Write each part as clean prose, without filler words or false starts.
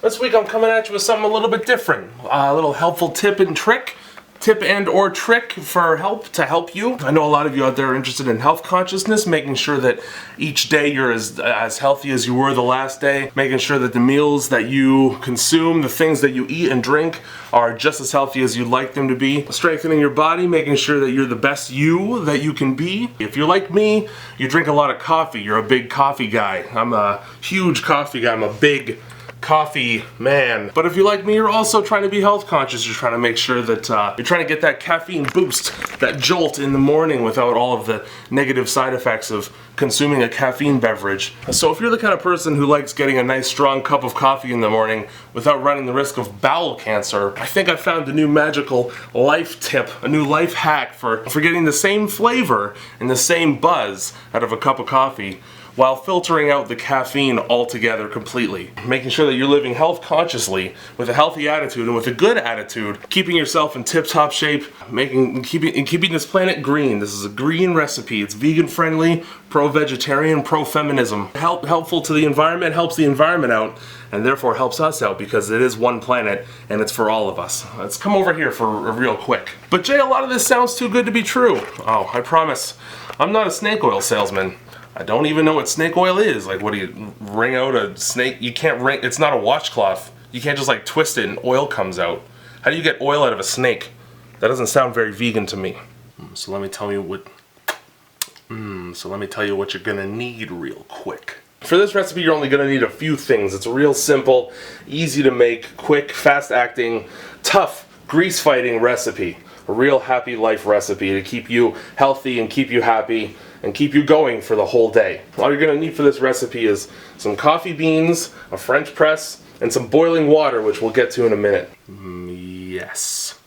This week I'm coming at you with something a little bit different. A little helpful tip and or trick for to help you. I know a lot of you out there are interested in health consciousness, making sure that each day you're as healthy as you were the last day, making sure that the meals that you consume, the things that you eat and drink are just as healthy as you'd like them to be, strengthening your body, making sure that you're the best you that you can be. If you're like me, you drink a lot of coffee, you're a big coffee guy. I'm a huge coffee guy, I'm a big coffee man. But if you're like me, you're also trying to be health conscious. You're trying to make sure that you're trying to get that caffeine boost, that jolt in the morning without all of the negative side effects of consuming a caffeine beverage. So if you're the kind of person who likes getting a nice strong cup of coffee in the morning without running the risk of bowel cancer, I think I found a new magical life tip, a new life hack for getting the same flavor and the same buzz out of a cup of coffee, while filtering out the caffeine altogether completely. Making sure that you're living health consciously, with a healthy attitude and with a good attitude, keeping yourself in tip-top shape, keeping this planet green. This is a green recipe. It's vegan friendly, pro-vegetarian, pro-feminism. Helpful to the environment, helps the environment out, and therefore helps us out because it is one planet and it's for all of us. Let's come over here for a real quick. But Jay, a lot of this sounds too good to be true. Oh, I promise, I'm not a snake oil salesman. I don't even know what snake oil is. Like, what do you wring out a snake? You can't wring, it's not a washcloth. You can't just like twist it and oil comes out. How do you get oil out of a snake? That doesn't sound very vegan to me. So let me tell you what you're gonna need real quick. For this recipe, you're only gonna need a few things. It's real simple, easy to make, quick, fast acting, tough, grease fighting recipe. A real happy life recipe to keep you healthy and keep you happy and keep you going for the whole day. All you're gonna need for this recipe is some coffee beans, a French press, and some boiling water, which we'll get to in a minute. Yes.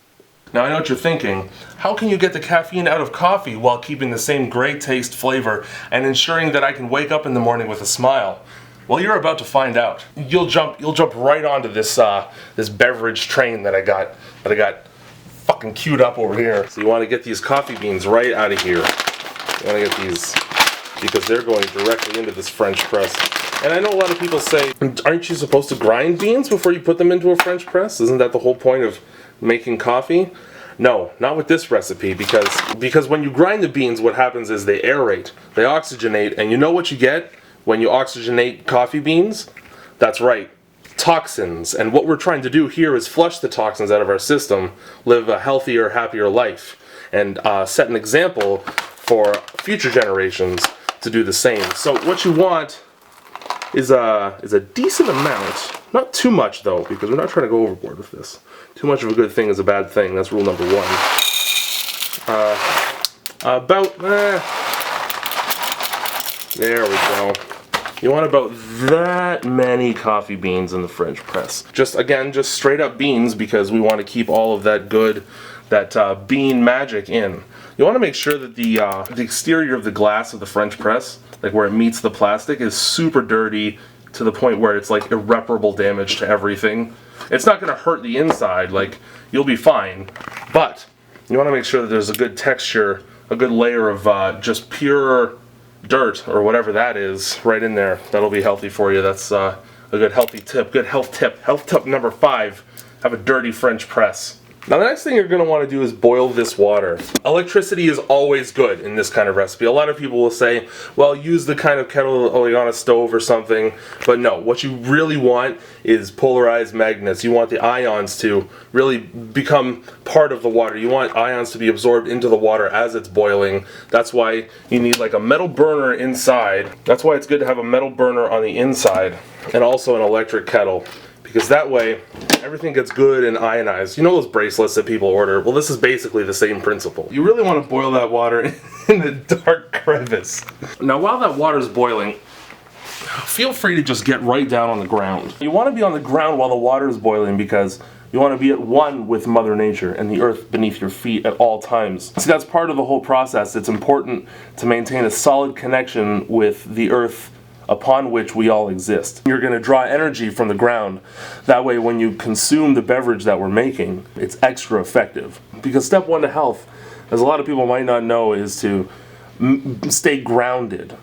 Now I know what you're thinking. How can you get the caffeine out of coffee while keeping the same great taste, flavor, and ensuring that I can wake up in the morning with a smile? Well, you're about to find out. You'll jump right onto this this beverage train that I got fucking queued up over here. So you want to get these coffee beans right out of here. You want to get these because they're going directly into this French press. And I know a lot of people say, aren't you supposed to grind beans before you put them into a French press? Isn't that the whole point of making coffee? No, not with this recipe, because when you grind the beans, what happens is they aerate, they oxygenate, and you know what you get when you oxygenate coffee beans? That's right, toxins. And what we're trying to do here is flush the toxins out of our system, live a healthier, happier life, and set an example for future generations to do the same. So what you want is a decent amount, not too much though, because we're not trying to go overboard with this. Too much of a good thing is a bad thing. That's rule number one. There we go. You want about that many coffee beans in the French press. Just straight up beans, because we want to keep all of that good, that bean magic in. You want to make sure that the exterior of the glass of the French press, like where it meets the plastic, is super dirty to the point where it's like irreparable damage to everything. It's not going to hurt the inside, like you'll be fine, but you want to make sure that there's a good texture, a good layer of just pure dirt or whatever that is right in there. That'll be healthy for you. That's a good healthy tip, good health tip. Health tip number 5, have a dirty French press. Now the next thing you're going to want to do is boil this water. Electricity is always good in this kind of recipe. A lot of people will say, well, use the kind of kettle like on a stove or something, but no, what you really want is polarized magnets. You want the ions to really become part of the water. You want ions to be absorbed into the water as it's boiling. That's why you need like a metal burner inside. That's why it's good to have a metal burner on the inside and also an electric kettle. Because that way, everything gets good and ionized. You know those bracelets that people order? Well, this is basically the same principle. You really want to boil that water in a dark crevice. Now, while that water is boiling, feel free to just get right down on the ground. You want to be on the ground while the water is boiling because you want to be at one with Mother Nature and the earth beneath your feet at all times. See, that's part of the whole process. It's important to maintain a solid connection with the earth upon which we all exist. You're going to draw energy from the ground. That way when you consume the beverage that we're making, it's extra effective. Because step 1 to health, as a lot of people might not know, is to stay grounded.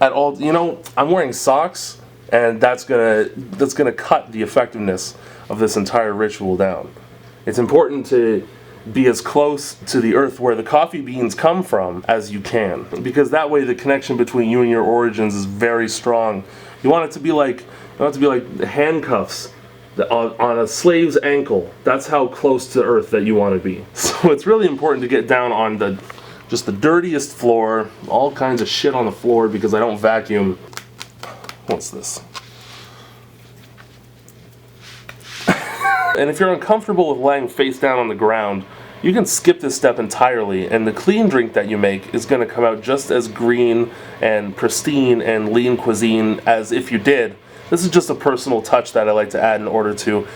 At all, you know, I'm wearing socks and that's gonna cut the effectiveness of this entire ritual down. It's important to be as close to the earth where the coffee beans come from as you can, because that way the connection between you and your origins is very strong. You want it to be like handcuffs on a slave's ankle. That's how close to earth that you want to be. So it's really important to get down on just the dirtiest floor, all kinds of shit on the floor because I don't vacuum. What's this? And if you're uncomfortable with laying face down on the ground, you can skip this step entirely, and the clean drink that you make is going to come out just as green and pristine and lean cuisine as if you did. This is just a personal touch that I like to add in order to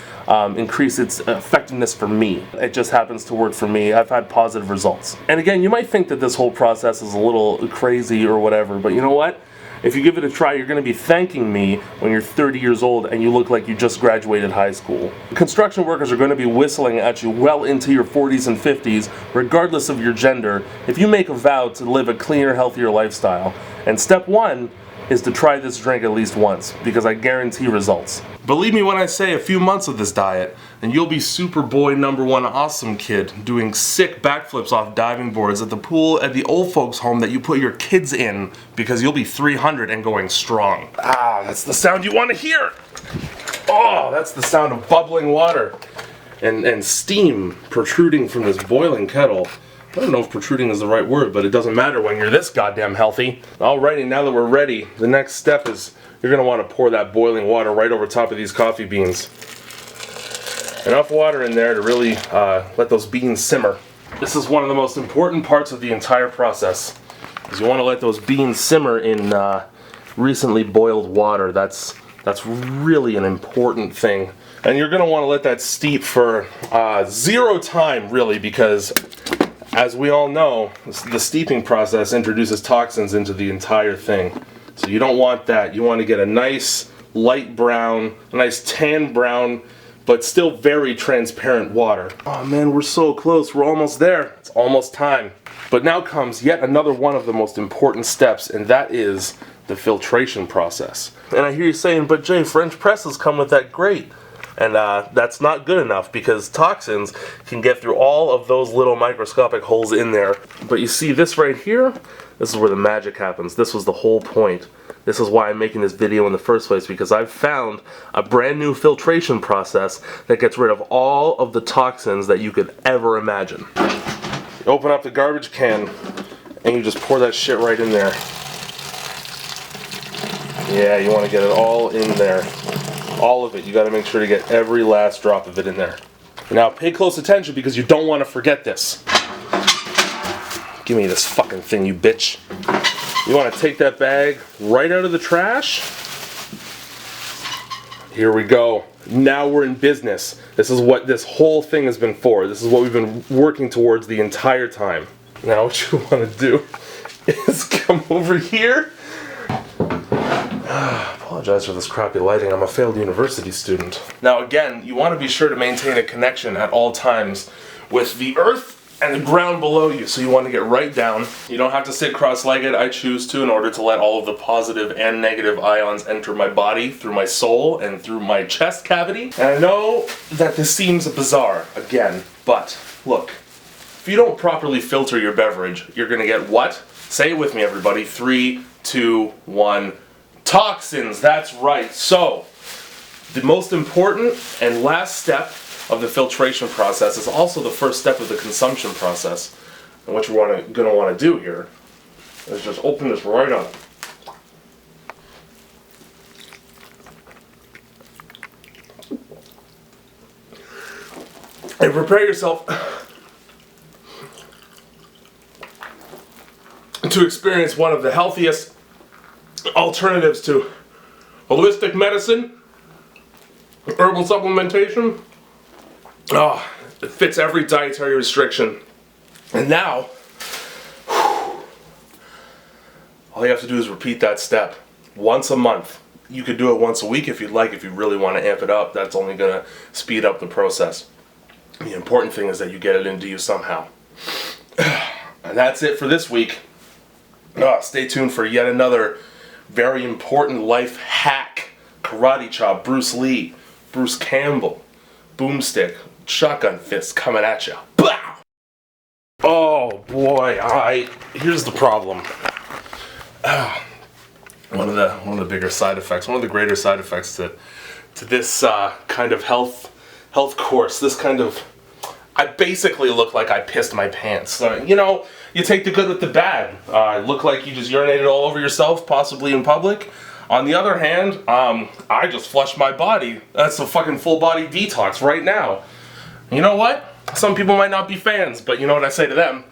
increase its effectiveness for me. It just happens to work for me. I've had positive results. And again, you might think that this whole process is a little crazy or whatever, but you know what? If you give it a try, you're going to be thanking me when you're 30 years old and you look like you just graduated high school. Construction workers are going to be whistling at you well into your 40s and 50s, regardless of your gender, if you make a vow to live a cleaner, healthier lifestyle. And step one is to try this drink at least once, because I guarantee results. Believe me when I say a few months of this diet, and you'll be Superboy #1 awesome kid, doing sick backflips off diving boards at the pool at the old folks home that you put your kids in, because you'll be 300 and going strong. Ah, that's the sound you want to hear! Oh, that's the sound of bubbling water and steam protruding from this boiling kettle. I don't know if protruding is the right word, but it doesn't matter when you're this goddamn healthy. Alrighty, now that we're ready, the next step is you're going to want to pour that boiling water right over top of these coffee beans. Enough water in there to really let those beans simmer. This is one of the most important parts of the entire process, is you want to let those beans simmer in recently boiled water. That's really an important thing. And you're going to want to let that steep for 0 time, really, because as we all know, the steeping process introduces toxins into the entire thing. So you don't want that. You want to get a nice light brown, a nice tan brown, but still very transparent water. Oh man, we're so close. We're almost there. It's almost time. But now comes yet another one of the most important steps, and that is the filtration process. And I hear you saying, but Jay, French presses come with that grate. And that's not good enough, because toxins can get through all of those little microscopic holes in there. But you see this right here? This is where the magic happens. This was the whole point. This is why I'm making this video in the first place, because I've found a brand new filtration process that gets rid of all of the toxins that you could ever imagine. You open up the garbage can and you just pour that shit right in there. Yeah, you want to get it all in there. All of it. You got to make sure to get every last drop of it in there. Now pay close attention, because you don't want to forget this. Give me this fucking thing, you bitch. You want to take that bag right out of the trash. Here we go. Now we're in business. This is what this whole thing has been for. This is what we've been working towards the entire time. Now what you want to do is come over here. Apologize for this crappy lighting. I'm a failed university student. Now again, you want to be sure to maintain a connection at all times with the earth and the ground below you. So you want to get right down. You don't have to sit cross-legged. I choose to, in order to let all of the positive and negative ions enter my body through my soul and through my chest cavity. And I know that this seems bizarre, again, but look, if you don't properly filter your beverage, you're gonna get what? Say it with me, everybody. 3, 2, 1. Toxins, that's right. So, the most important and last step of the filtration process is also the first step of the consumption process. And what you're gonna want to do here is just open this right up. And prepare yourself to experience one of the healthiest alternatives to holistic medicine, herbal supplementation. Oh, it fits every dietary restriction. And now, all you have to do is repeat that step once a month. You could do it once a week if you'd like, if you really want to amp it up. That's only going to speed up the process. The important thing is that you get it into you somehow. And that's it for this week. Stay tuned for yet another very important life hack karate chop, Bruce Lee, Bruce Campbell, boomstick, shotgun fist coming at you. Bow! Oh boy, here's the problem. One of the bigger side effects, one of the greater side effects to this kind of health course, this kind of, I basically look like I pissed my pants. You know, you take the good with the bad. Look like you just urinated all over yourself, possibly in public. On the other hand, I just flushed my body. That's a fucking full body detox right now. You know what? Some people might not be fans, but you know what I say to them?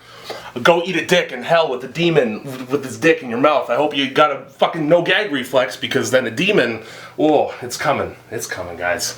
Go eat a dick in hell with a demon with his dick in your mouth. I hope you got a fucking no gag reflex, because then a demon, oh, it's coming. It's coming, guys.